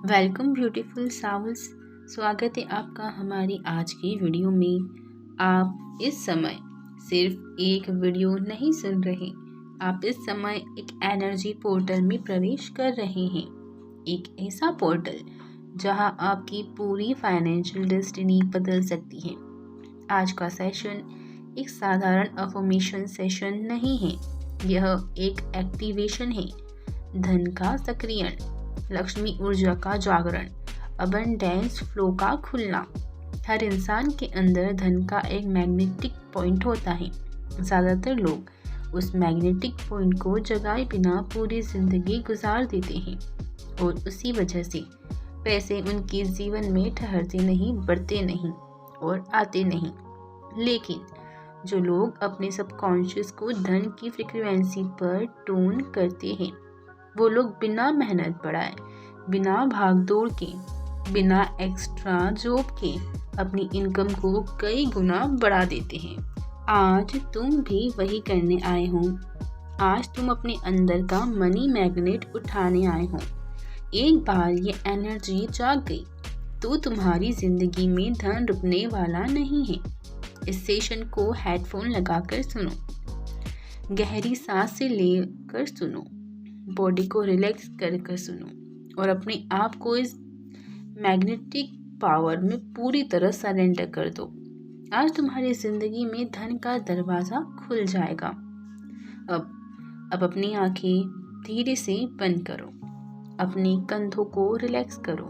Welcome beautiful souls. स्वागत है आपका हमारी आज की वीडियो में। आप इस समय सिर्फ एक वीडियो नहीं सुन रहे, आप इस समय एक एनर्जी पोर्टल में प्रवेश कर रहे हैं। एक ऐसा पोर्टल जहां आपकी पूरी फाइनेंशियल डेस्टिनी बदल सकती है। आज का सेशन एक साधारण अफर्मेशन सेशन नहीं है, यह एक एक्टिवेशन है। धन का सक्रियण, लक्ष्मी ऊर्जा का जागरण, अबंडेंस फ्लो का खुलना। हर इंसान के अंदर धन का एक मैग्नेटिक पॉइंट होता है। ज़्यादातर लोग उस मैग्नेटिक पॉइंट को जगाए बिना पूरी जिंदगी गुजार देते हैं और उसी वजह से पैसे उनके जीवन में ठहरते नहीं, बढ़ते नहीं और आते नहीं। लेकिन जो लोग अपने सबकॉन्शियस को धन की फ्रीक्वेंसी पर टून करते हैं, वो लोग बिना मेहनत बढ़ाए, बिना भागदौड़ के, बिना एक्स्ट्रा जॉब के अपनी इनकम को कई गुना बढ़ा देते हैं। आज तुम भी वही करने आए हो। आज तुम अपने अंदर का मनी मैग्नेट उठाने आए हो। एक बार ये एनर्जी जाग गई तो तुम्हारी जिंदगी में धन रुकने वाला नहीं है। इस सेशन को हेडफोन लगाकर सुनो, गहरी सांस से लेकर सुनो, बॉडी को रिलैक्स कर सुनो और अपने आप को इस मैग्नेटिक पावर में पूरी तरह सरेंडर कर दो। आज तुम्हारी जिंदगी में धन का दरवाज़ा खुल जाएगा। अब अपनी आंखें धीरे से बंद करो, अपने कंधों को रिलैक्स करो,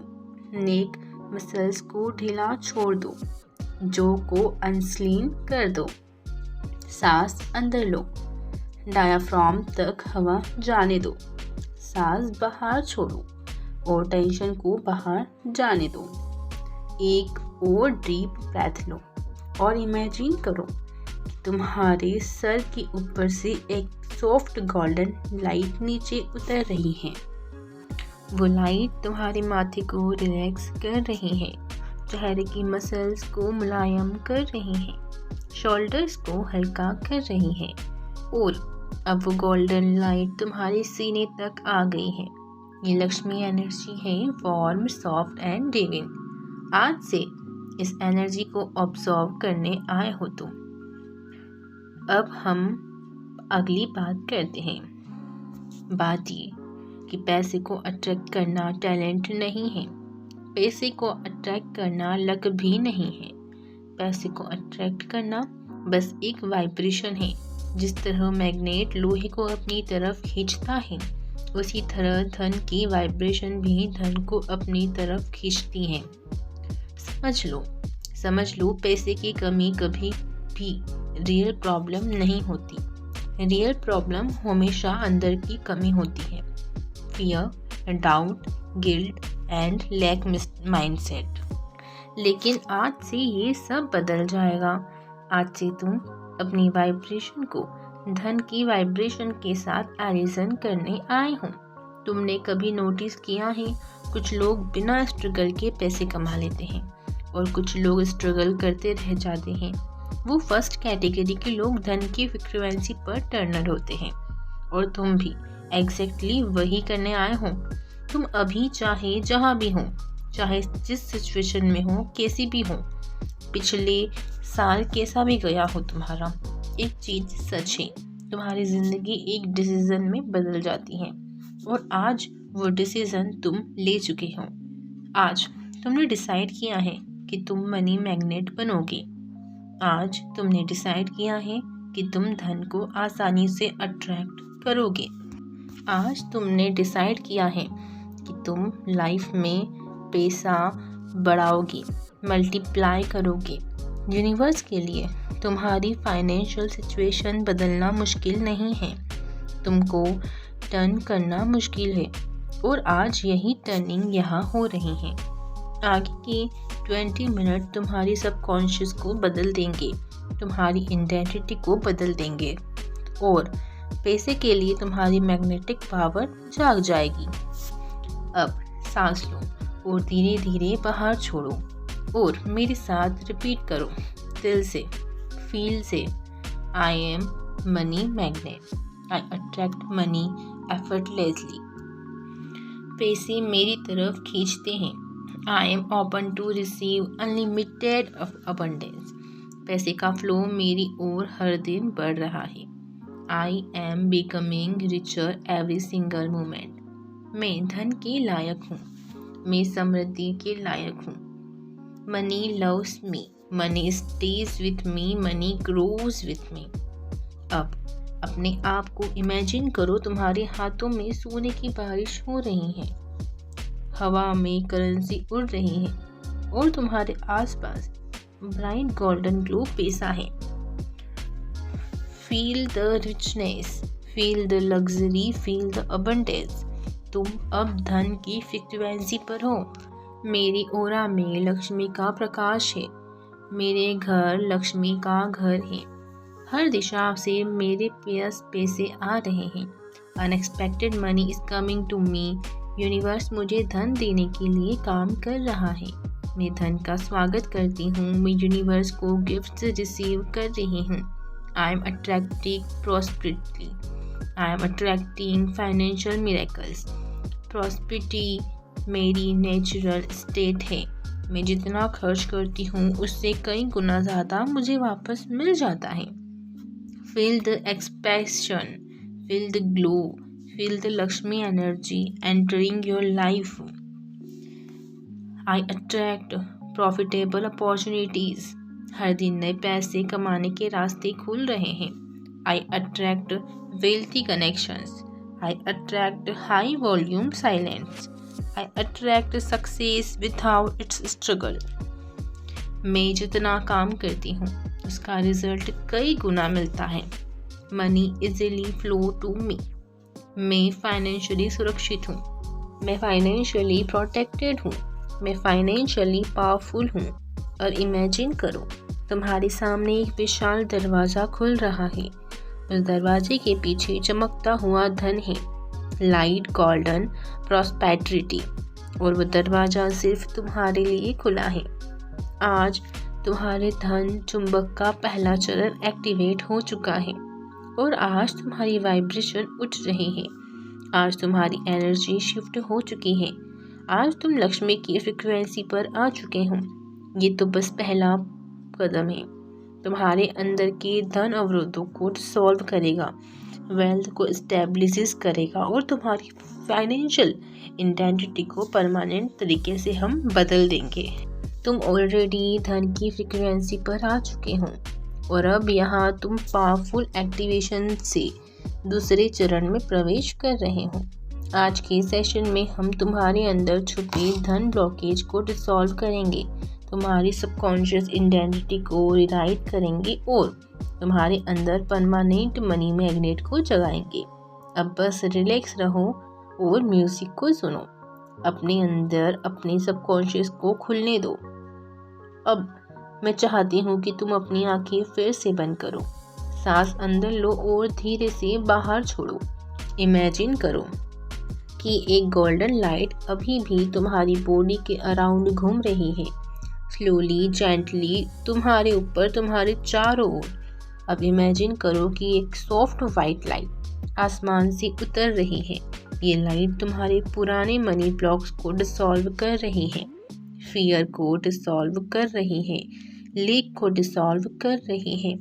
नेक मसल्स को ढीला छोड़ दो, जो को अनस्लीन कर दो। सांस अंदर लो, डायाफ्राम तक हवा जाने दो, सांस बाहर छोड़ो और टेंशन को बाहर जाने दो। एक और डीप ब्रेथ लो और इमेजिन करो कि तुम्हारे सर के ऊपर से एक सॉफ्ट गोल्डन लाइट नीचे उतर रही है। वो लाइट तुम्हारे माथे को रिलैक्स कर रही है, चेहरे की मसल्स को मुलायम कर रही है, शोल्डर्स को हल्का कर रही है और अब वो गोल्डन लाइट तुम्हारे सीने तक आ गई है। ये लक्ष्मी एनर्जी है, वार्म, सॉफ्ट एंड डिविन। आज से इस एनर्जी को ऑब्जर्व करने आए हो तुम। अब हम अगली बात करते हैं। बात ये कि पैसे को अट्रैक्ट करना टैलेंट नहीं है, पैसे को अट्रैक्ट करना लक भी नहीं है। पैसे को अट्रैक्ट करना बस एक वाइब्रेशन है। जिस तरह मैग्नेट लोहे को अपनी तरफ खींचता है, उसी तरह धन की वाइब्रेशन भी धन को अपनी तरफ खींचती है। समझ लो, पैसे की कमी कभी भी रियल प्रॉब्लम नहीं होती। रियल प्रॉब्लम हमेशा अंदर की कमी होती है। Fear, doubt, guilt and lack mindset. लेकिन आज से ये सब बदल जाएगा। आज से तुम अपनी वाइब्रेशन को धन की वाइब्रेशन के साथ एलिजन करने आए हो। तुमने कभी नोटिस किया है, कुछ लोग बिना स्ट्रगल के पैसे कमा लेते हैं और कुछ लोग स्ट्रगल करते रह जाते हैं। वो फर्स्ट कैटेगरी के लोग धन की फ्रीक्वेंसी पर टर्नर होते हैं और तुम भी एग्जैक्टली वही करने आए हो। तुम अभी चाहे जहाँ भी हो, चाहे जिस सिचुएशन में हो, कैसी भी हो, पिछले साल कैसा भी गया हो तुम्हारा, एक चीज सच है, तुम्हारी जिंदगी एक डिसीजन में बदल जाती है और आज वो डिसीजन तुम ले चुके हो। आज तुमने डिसाइड किया है कि तुम मनी मैग्नेट बनोगे। आज तुमने डिसाइड किया है कि तुम धन को आसानी से अट्रैक्ट करोगे। आज तुमने डिसाइड किया है कि तुम लाइफ में पैसा बढ़ाओगे, मल्टीप्लाई करोगे। यूनिवर्स के लिए तुम्हारी फाइनेंशियल सिचुएशन बदलना मुश्किल नहीं है, तुमको टर्न करना मुश्किल है और आज यही टर्निंग यहाँ हो रही है। आगे के 20 मिनट तुम्हारी सबकॉन्शियस को बदल देंगे, तुम्हारी आइडेंटिटी को बदल देंगे और पैसे के लिए तुम्हारी मैग्नेटिक पावर जाग जाएगी। अब सांस लो और धीरे धीरे बाहर छोड़ो और मेरे साथ रिपीट करो दिल से, फील से। I am money magnet, I attract money effortlessly. पैसे मेरी तरफ खींचते हैं। I am open to receive unlimited abundance. पैसे का फ्लो मेरी ओर हर दिन बढ़ रहा है। I am becoming richer every single moment. मैं धन के लायक हूँ। मैं समृद्धि के लायक हूँ। Money loves me, money stage with me, money grows with me. अब अपने आप को इमेजिन करो, तुम्हारे हाथों में सोने की बारिश हो रही है, हवा में करेंसी उड़ रही है और तुम्हारे आसपास ब्राइट गोल्डन ग्लो पैसा है। Feel the richness, feel the luxury, feel the abundance. तुम अब धन की फ्रीक्वेंसी पर हो। मेरी ओरा में लक्ष्मी का प्रकाश है। मेरे घर लक्ष्मी का घर है। हर दिशा से मेरे पास पैसे आ रहे हैं। Unexpected money is coming to me. Universe मुझे धन देने के लिए काम कर रहा है। मैं धन का स्वागत करती हूँ। मैं यूनिवर्स को गिफ्ट्स रिसीव कर रही हूँ। I am attracting prosperity. I am attracting financial miracles. Prosperity मेरी नेचुरल स्टेट है। मैं जितना खर्च करती हूँ उससे कई गुना ज़्यादा मुझे वापस मिल जाता है। Feel the expansion, feel the glow, feel the Lakshmi energy entering your life. I attract profitable opportunities. हर दिन नए पैसे कमाने के रास्ते खुल रहे हैं। I attract wealthy connections. I attract high volume silence. I attract success without its struggle. मैं जितना काम करती हूँ उसका रिजल्ट कई गुना मिलता है। Money easily flow to me. मैं फाइनेंशियली सुरक्षित हूँ। मैं फाइनेंशियली प्रोटेक्टेड हूँ। मैं फाइनेंशियली पावरफुल हूँ। और इमेजिन करो, तुम्हारे सामने एक विशाल दरवाज़ा खुल रहा है। उस दरवाजे के पीछे चमकता हुआ धन है, लाइट, गोल्डन प्रॉस्पेरिटी। और वो दरवाज़ा सिर्फ तुम्हारे लिए खुला है। आज तुम्हारे धन चुंबक का पहला चरण एक्टिवेट हो चुका है और आज तुम्हारी वाइब्रेशन उठ रही है। आज तुम्हारी एनर्जी शिफ्ट हो चुकी है। आज तुम लक्ष्मी की फ्रीक्वेंसी पर आ चुके हो। ये तो बस पहला कदम है। तुम्हारे अंदर के धन अवरोधों को सॉल्व करेगा, वेल्थ को इस्टेब्लिश करेगा और तुम्हारी फाइनेंशियल आइडेंटिटी को परमानेंट तरीके से हम बदल देंगे। तुम ऑलरेडी धन की फ्रीक्वेंसी पर आ चुके हो और अब यहाँ तुम पावरफुल एक्टिवेशन से दूसरे चरण में प्रवेश कर रहे हो। आज के सेशन में हम तुम्हारे अंदर छुपे धन ब्लॉकेज को डिसॉल्व करेंगे, तुम्हारी सबकॉन्शियस आइडेंटिटी को रिराइट करेंगे और तुम्हारे अंदर परमानेंट मनी मैग्नेट को जगाएंगे। अब बस रिलैक्स रहो और म्यूजिक को सुनो। अपने अंदर अपने सबकॉन्शियस को खुलने दो। अब मैं चाहती हूँ कि तुम अपनी आंखें फिर से बंद करो, सांस अंदर लो और धीरे से बाहर छोड़ो। इमेजिन करो कि एक गोल्डन लाइट अभी भी तुम्हारी बॉडी के अराउंड घूम रही है, स्लोली जेंटली तुम्हारे ऊपर, तुम्हारे चारों ओर। अब इमेजिन करो कि एक सॉफ्ट वाइट लाइट आसमान से उतर रही है। ये लाइट तुम्हारे पुराने मनी ब्लॉक्स को डिसॉल्व कर रही है, फियर को डिसॉल्व कर रही है, लेक को डिसॉल्व कर रही है,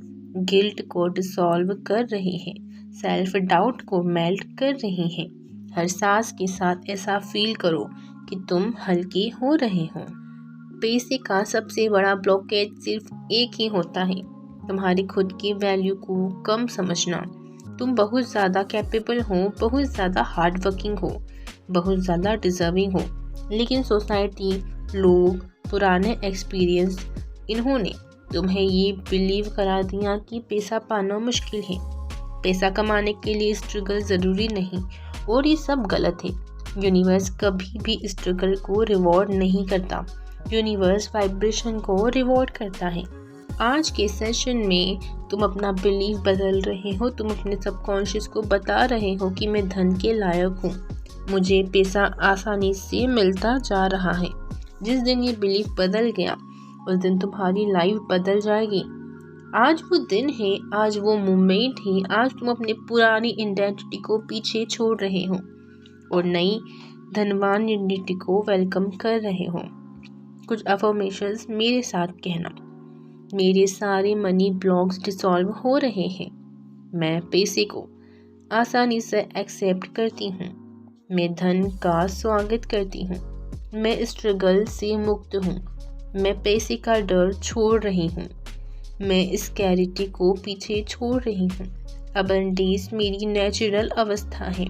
गिल्ट को डिसॉल्व कर रही है, सेल्फ डाउट को मेल्ट कर रही है। हर सांस के साथ ऐसा फील करो कि तुम हल्के हो रहे हो। पैसे का सबसे बड़ा ब्लॉकेज सिर्फ एक ही होता है, तुम्हारी खुद की वैल्यू को कम समझना। तुम बहुत ज़्यादा कैपेबल हो, बहुत ज़्यादा हार्ड वर्किंग हो, बहुत ज़्यादा डिजर्विंग हो, लेकिन सोसाइटी, लोग, पुराने एक्सपीरियंस, इन्होंने तुम्हें ये बिलीव करा दिया कि पैसा पाना मुश्किल है, पैसा कमाने के लिए स्ट्रगल ज़रूरी नहीं, और ये सब गलत है। यूनिवर्स कभी भी स्ट्रगल को रिवॉर्ड नहीं करता, यूनिवर्स वाइब्रेशन को रिवॉर्ड करता है। आज के सेशन में तुम अपना बिलीव बदल रहे हो, तुम अपने सबकॉन्शियस को बता रहे हो कि मैं धन के लायक हूँ, मुझे पैसा आसानी से मिलता जा रहा है। जिस दिन ये बिलीव बदल गया उस दिन तुम्हारी लाइफ बदल जाएगी। आज वो दिन है, आज वो मोमेंट है, आज तुम अपने पुरानी आइडेंटिटी को पीछे छोड़ रहे हो और नई धनवान यूनिटी को वेलकम कर रहे हो। कुछ अफर्मेशंस मेरे साथ कहना। मेरे सारे मनी ब्लॉक्स डिसॉल्व हो रहे हैं। मैं पैसे को आसानी से एक्सेप्ट करती हूँ। मैं धन का स्वागत करती हूँ। मैं स्ट्रगल से मुक्त हूँ। मैं पैसे का डर छोड़ रही हूँ। मैं स्कैरिटी को पीछे छोड़ रही हूँ। अबंडेंस मेरी नेचुरल अवस्था है।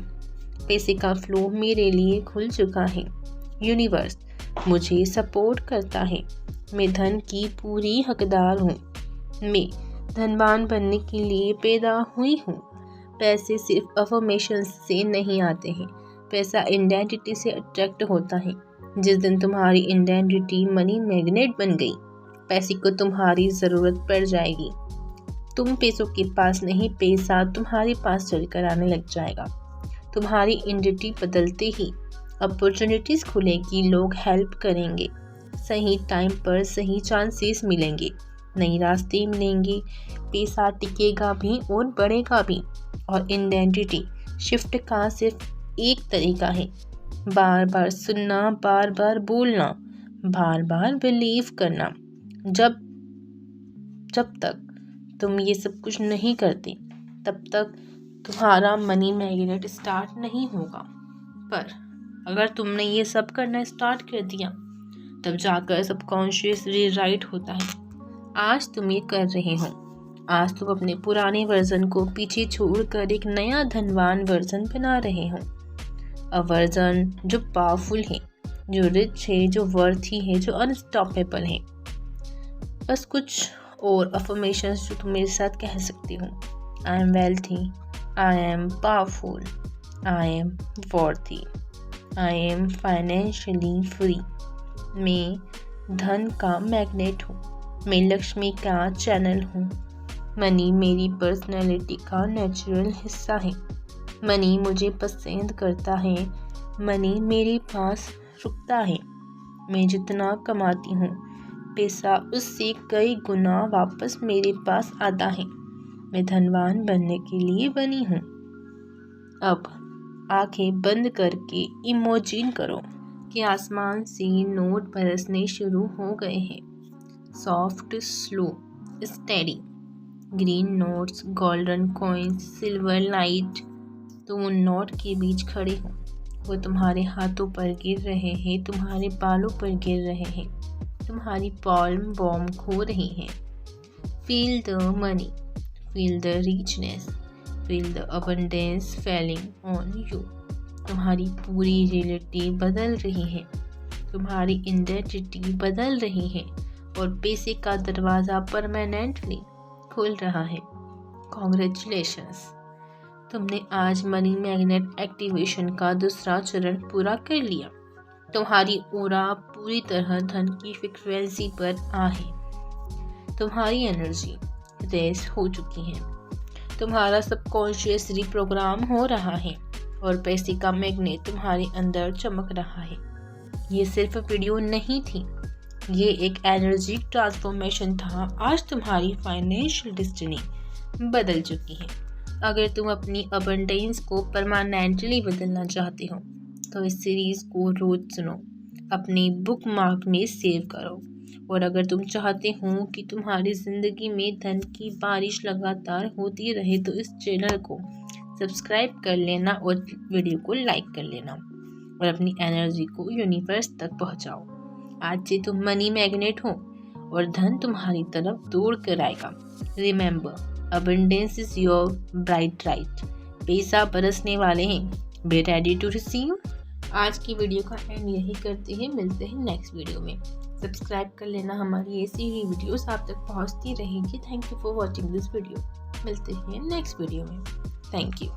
पैसे का फ्लो मेरे लिए खुल चुका है। यूनिवर्स मुझे सपोर्ट करता है। मैं धन की पूरी हकदार हूँ। मैं धनवान बनने के लिए पैदा हुई हूँ। पैसे सिर्फ अफर्मेशन से नहीं आते हैं। पैसा आइडेंटिटी से अट्रैक्ट होता है। जिस दिन तुम्हारी आइडेंटिटी मनी मैग्नेट बन गई, पैसे को तुम्हारी ज़रूरत पड़ जाएगी। तुम पैसों के पास नहीं, पैसा तुम्हारे पास चलकर आने लग जाएगा। तुम्हारी आइडेंटिटी बदलते ही अपॉर्चुनिटीज़ खुलेगी, लोग हेल्प करेंगे, सही टाइम पर सही चांसेस मिलेंगे, नए रास्ते मिलेंगे, पैसा टिकेगा भी और बढ़ेगा भी। और आइडेंटिटी शिफ्ट का सिर्फ एक तरीका है, बार बार सुनना, बार बार बोलना, बार बार बिलीव करना। जब तक तुम ये सब कुछ नहीं करते, तब तक तुम्हारा मनी मैग्नेट स्टार्ट नहीं होगा। पर अगर तुमने ये सब करना स्टार्ट कर दिया, तब जाकर सबकॉन्शियस रीराइट होता है। आज तुम ये कर रहे हो। आज तुम अपने पुराने वर्जन को पीछे छोड़कर एक नया धनवान वर्जन बना रहे हो। अ वर्जन जो पावरफुल है, जो रिच है, जो वर्थी है, जो अनस्टॉपेबल है। बस कुछ और अफर्मेशंस जो तुम मेरे साथ कह सकती हो। I am wealthy, I am powerful, I am worthy, I am financially free. मैं धन का मैग्नेट हूँ। मैं लक्ष्मी का चैनल हूँ। मनी मेरी पर्सनैलिटी का नेचुरल हिस्सा है। मनी मुझे पसंद करता है। मनी मेरे पास रुकता है। मैं जितना कमाती हूँ, पैसा उससे कई गुना वापस मेरे पास आता है। मैं धनवान बनने के लिए बनी हूँ। अब आंखें बंद करके इमेजिन करो कि आसमान से नोट बरसने शुरू हो गए हैं। Soft, slow, steady. Green notes, golden coins, silver light. तुम उन नोट के बीच खड़े हो। वो तुम्हारे हाथों पर गिर रहे हैं, तुम्हारे बालों पर गिर रहे हैं, तुम्हारी पॉल्म बॉम खो रही है। Feel the money, feel the richness, feel the abundance falling on you. तुम्हारी पूरी रियलिटी बदल रही है। तुम्हारी आइडेंटिटी बदल रही है और पैसे का दरवाज़ा परमानेंटली खुल रहा है। कॉन्ग्रेचुलेशंस, तुमने आज मनी मैग्नेट एक्टिवेशन का दूसरा चरण पूरा कर लिया। तुम्हारी ऑरा पूरी तरह धन की फ्रीक्वेंसी पर आ है। तुम्हारी एनर्जी रेस हो चुकी है। तुम्हारा सबकॉन्शियस रिप्रोग्राम हो रहा है और पैसे का मैग्नेट तुम्हारे अंदर चमक रहा है। ये सिर्फ वीडियो नहीं थी, ये एक एनर्जी ट्रांसफॉर्मेशन था। आज तुम्हारी फाइनेंशियल डेस्टिनी बदल चुकी है। अगर तुम अपनी अबंडेंस को परमानेंटली बदलना चाहते हो, तो इस सीरीज़ को रोज़ सुनो, अपनी बुक मार्क में सेव करो। और अगर तुम चाहते हो कि तुम्हारी ज़िंदगी में धन की बारिश लगातार होती रहे, तो इस चैनल को सब्सक्राइब कर लेना और वीडियो को लाइक कर लेना और अपनी एनर्जी को यूनिवर्स तक पहुंचाओ। आज से तुम मनी मैग्नेट हो और धन तुम्हारी तरफ दौड़ कर आएगा। Remember, abundance is your birthright. पैसा बरसने वाले हैं। Be ready to receive. आज की वीडियो का एंड यही करते हैं। मिलते हैं नेक्स्ट वीडियो में। सब्सक्राइब कर लेना, हमारी ऐसी ही वीडियोस आप तक पहुंचती रहेंगी। Thank you for watching this video. मिलते हैं नेक्स्ट वीडियो में। Thank you.